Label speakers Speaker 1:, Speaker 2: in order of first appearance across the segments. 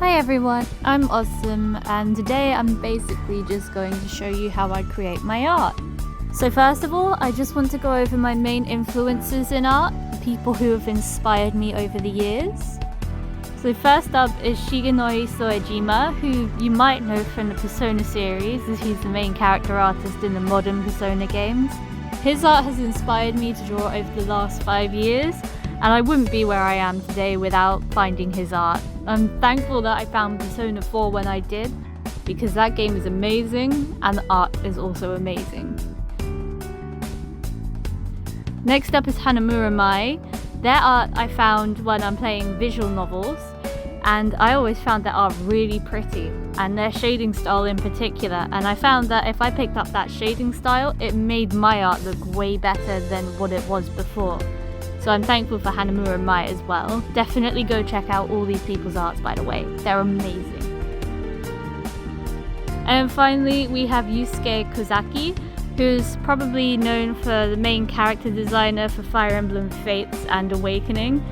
Speaker 1: Hi everyone, I'm Awesome and today I'm basically just going to show you how I create my art. So first of all, I just want to go over my main influences in art, people who have inspired me over the years. So first up is Shigenori Soejima, who you might know from the Persona series, as he's the main character artist in the modern Persona games. His art has inspired me to draw over the last 5 years, and I wouldn't be where I am today without finding his art. I'm thankful that I found Persona 4 when I did, because that game is amazing and the art is also amazing. Next up is Hanamura Mai. Their art I found when I'm playing visual novels, and I always found their art really pretty, and their shading style in particular, and I found that if I picked up that shading style, it made my art look way better than what it was before. So I'm thankful for Hanamura Mai as well. Definitely go check out all these people's arts, by the way. They're amazing. And finally, we have Yusuke Kozaki, who's probably known for the main character designer for Fire Emblem Fates and Awakening.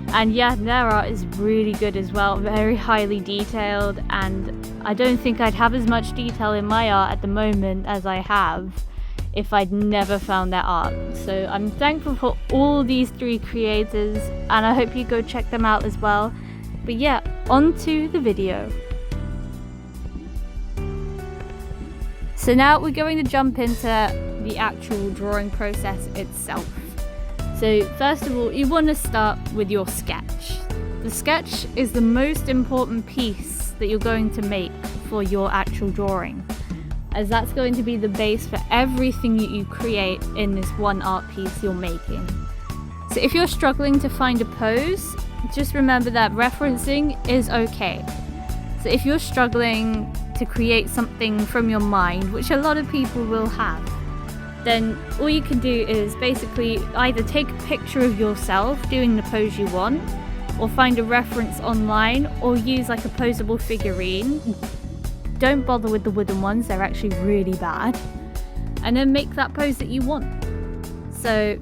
Speaker 1: And yeah, their art is really good as well, very highly detailed, and I don't think I'd have as much detail in my art at the moment as I have if I'd never found their art. So I'm thankful for all these 3 creators, and I hope you go check them out as well. But yeah, on to the video. So now we're going to jump into the actual drawing process itself. So first of all, you want to start with your sketch. The sketch is the most important piece that you're going to make for your actual drawing, as that's going to be the base for everything that you create in this one art piece you're making. So if you're struggling to find a pose, just remember that referencing is okay. So if you're struggling to create something from your mind, which a lot of people will have, then all you can do is basically either take a picture of yourself doing the pose you want, or find a reference online, or use like a posable figurine. Don't bother with the wooden ones, they're actually really bad. And then make that pose that you want. So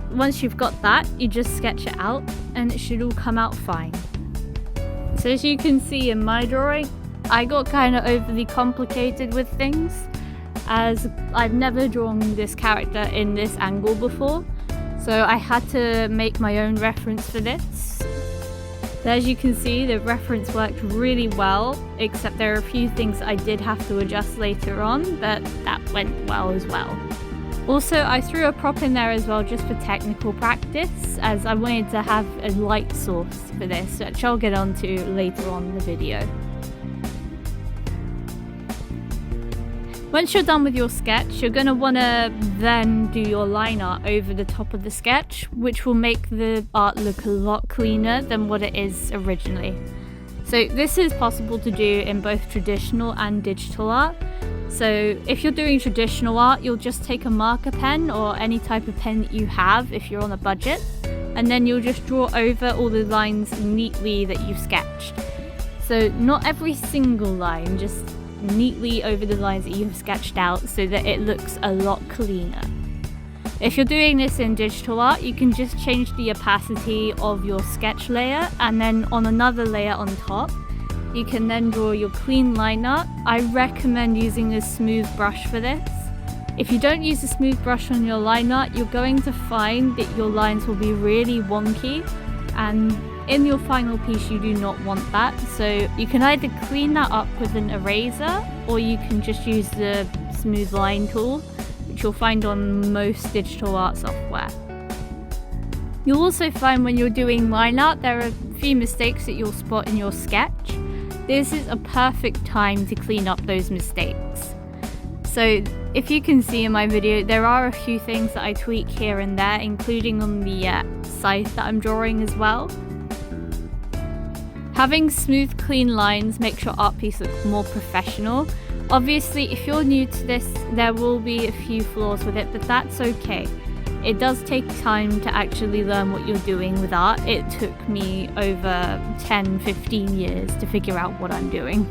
Speaker 1: once you've got that, you just sketch it out and it should all come out fine. So as you can see in my drawing, I got kind of overly complicated with things, as I've never drawn this character in this angle before. So I had to make my own reference for this. So as you can see, the reference worked really well, except there are a few things I did have to adjust later on, but that went well as well. Also, I threw a prop in there as well just for technical practice, as I wanted to have a light source for this, which I'll get onto later on in the video. Once you're done with your sketch, you're going to want to then do your line art over the top of the sketch, which will make the art look a lot cleaner than what it is originally. So this is possible to do in both traditional and digital art. So if you're doing traditional art, you'll just take a marker pen or any type of pen that you have if you're on a budget, and then you'll just draw over all the lines neatly that you've sketched. So not every single line, just neatly over the lines that you've sketched out so that it looks a lot cleaner. If you're doing this in digital art, you can just change the opacity of your sketch layer, and then on another layer on top, you can then draw your clean line art. I recommend using a smooth brush for this. If you don't use a smooth brush on your line art, you're going to find that your lines will be really wonky, and in your final piece you do not want that. So you can either clean that up with an eraser, or you can just use the smooth line tool, which you'll find on most digital art software. You'll also find when you're doing line art, there are a few mistakes that you'll spot in your sketch. This is a perfect time to clean up those mistakes. So if you can see in my video, there are a few things that I tweak here and there, including on the scythe that I'm drawing as well. Having smooth, clean lines makes your art piece look more professional. Obviously, if you're new to this, there will be a few flaws with it, but that's okay. It does take time to actually learn what you're doing with art. It took me over 10-15 years to figure out what I'm doing.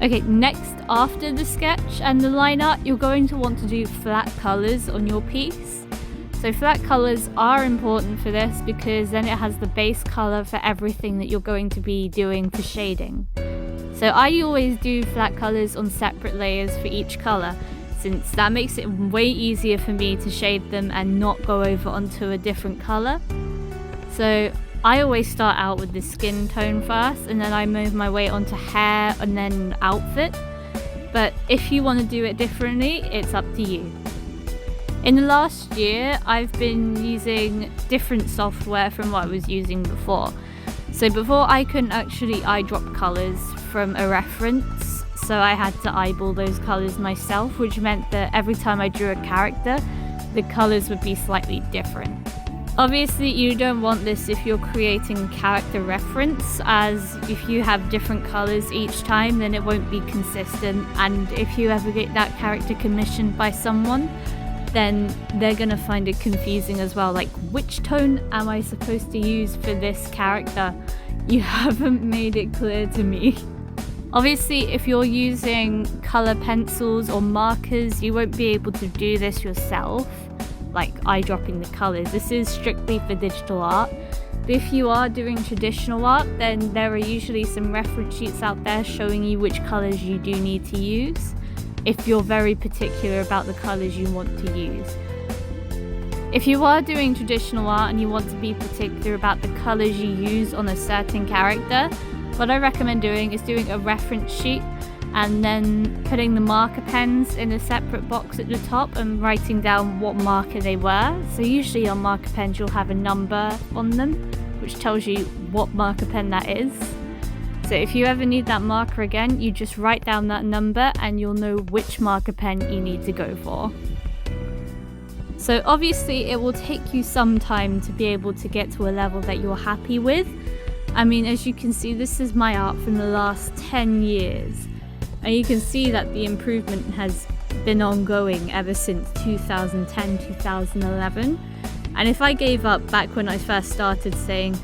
Speaker 1: Okay, next, after the sketch and the line art, you're going to want to do flat colors on your piece. So flat colors are important for this because then it has the base color for everything that you're going to be doing for shading. So I always do flat colors on separate layers for each color, since that makes it way easier for me to shade them and not go over onto a different color. So I always start out with the skin tone first, and then I move my way onto hair and then outfit. But if you want to do it differently, it's up to you. In the last year, I've been using different software from what I was using before. So before, I couldn't actually eyedrop colors from a reference, so I had to eyeball those colors myself, which meant that every time I drew a character, the colors would be slightly different. Obviously, you don't want this if you're creating character reference, as if you have different colors each time, then it won't be consistent, and if you ever get that character commissioned by someone, then they're gonna find it confusing as well, like, which tone am I supposed to use for this character? You haven't made it clear to me. Obviously, if you're using color pencils or markers, you won't be able to do this yourself, like eyedropping the colors. This is strictly for digital art. But if you are doing traditional art, then there are usually some reference sheets out there showing you which colors you do need to use, if you're very particular about the colors you want to use. If you are doing traditional art and you want to be particular about the colors you use on a certain character, what I recommend doing is doing a reference sheet and then putting the marker pens in a separate box at the top and writing down what marker they were. So usually on marker pens you'll have a number on them, which tells you what marker pen that is. So if you ever need that marker again, you just write down that number and you'll know which marker pen you need to go for. So obviously it will take you some time to be able to get to a level that you're happy with. I mean, as you can see, this is my art from the last 10 years. And you can see that the improvement has been ongoing ever since 2010, 2011. And if I gave up back when I first started saying,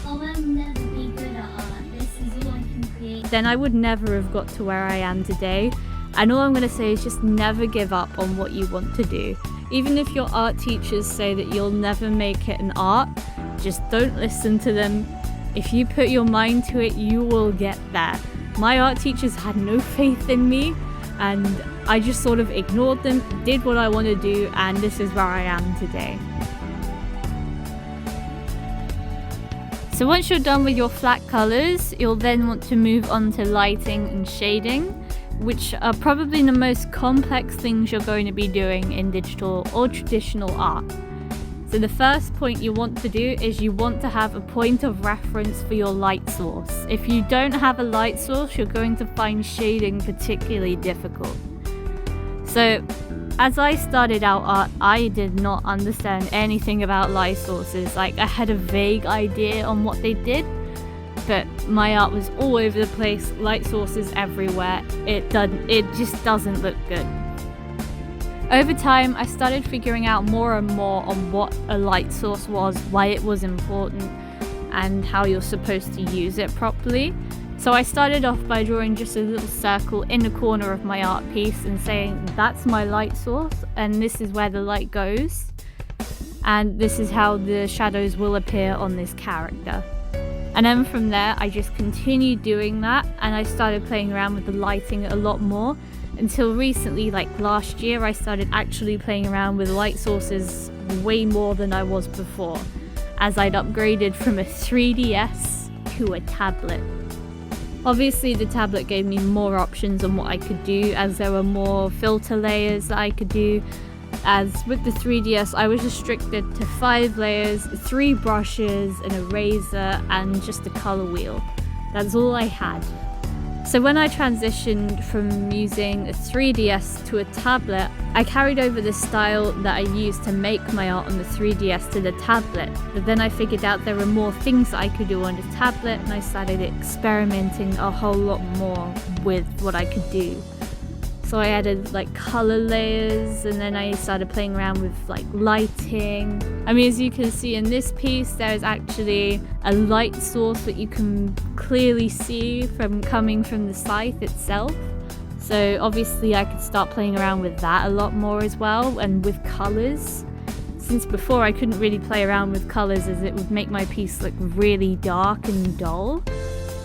Speaker 1: "Oh, I'll never be good at art, this is all I can create," then I would never have got to where I am today. And all I'm going to say is just never give up on what you want to do. Even if your art teachers say that you'll never make it an art, just don't listen to them. If you put your mind to it, you will get there. My art teachers had no faith in me, and I just sort of ignored them, did what I want to do, and this is where I am today. So once you're done with your flat colors, you'll then want to move on to lighting and shading, which are probably the most complex things you're going to be doing in digital or traditional art. So the first point you want to do is you want to have a point of reference for your light source. If you don't have a light source, you're going to find shading particularly difficult. So as I started out art, I did not understand anything about light sources. Like, I had a vague idea on what they did, but my art was all over the place, light sources everywhere. It just doesn't look good. Over time, I started figuring out more and more on what a light source was, why it was important, and how you're supposed to use it properly. So I started off by drawing just a little circle in the corner of my art piece and saying, that's my light source, and this is where the light goes, and this is how the shadows will appear on this character. And then from there, I just continued doing that, and I started playing around with the lighting a lot more, until recently, like last year, I started actually playing around with light sources way more than I was before, as I'd upgraded from a 3DS to a tablet. Obviously, the tablet gave me more options on what I could do, as there were more filter layers that I could do. As with the 3DS, I was restricted to 5 layers, 3 brushes, an eraser, and just a color wheel. That's all I had. So when I transitioned from using a 3DS to a tablet, I carried over the style that I used to make my art on the 3DS to the tablet. But then I figured out there were more things that I could do on the tablet, and I started experimenting a whole lot more with what I could do. So I added like color layers, and then I started playing around with like lighting. I mean, as you can see in this piece, there's actually a light source that you can clearly see from coming from the scythe itself. So obviously I could start playing around with that a lot more as well, and with colors. since before I couldn't really play around with colors as it would make my piece look really dark and dull,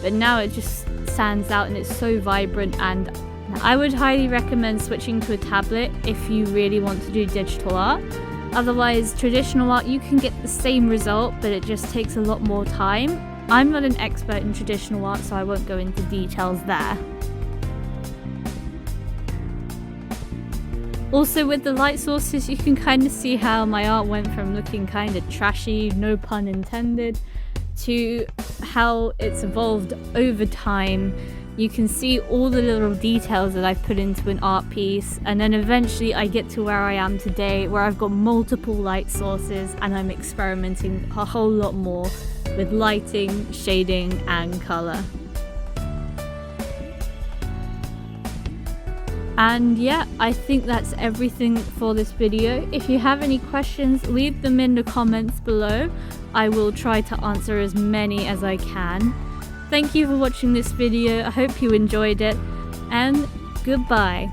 Speaker 1: but now it just stands out and it's so vibrant, and I would highly recommend switching to a tablet if you really want to do digital art. Otherwise, traditional art, you can get the same result, but it just takes a lot more time. I'm not an expert in traditional art, so I won't go into details there. Also, with the light sources, you can kind of see how my art went from looking kind of trashy, no pun intended, to how it's evolved over time. You can see all the little details that I've put into an art piece, and then eventually I get to where I am today, where I've got multiple light sources and I'm experimenting a whole lot more with lighting, shading, and color. And yeah, I think that's everything for this video. If you have any questions, leave them in the comments below. I will try to answer as many as I can. Thank you for watching this video. I hope you enjoyed it, and goodbye.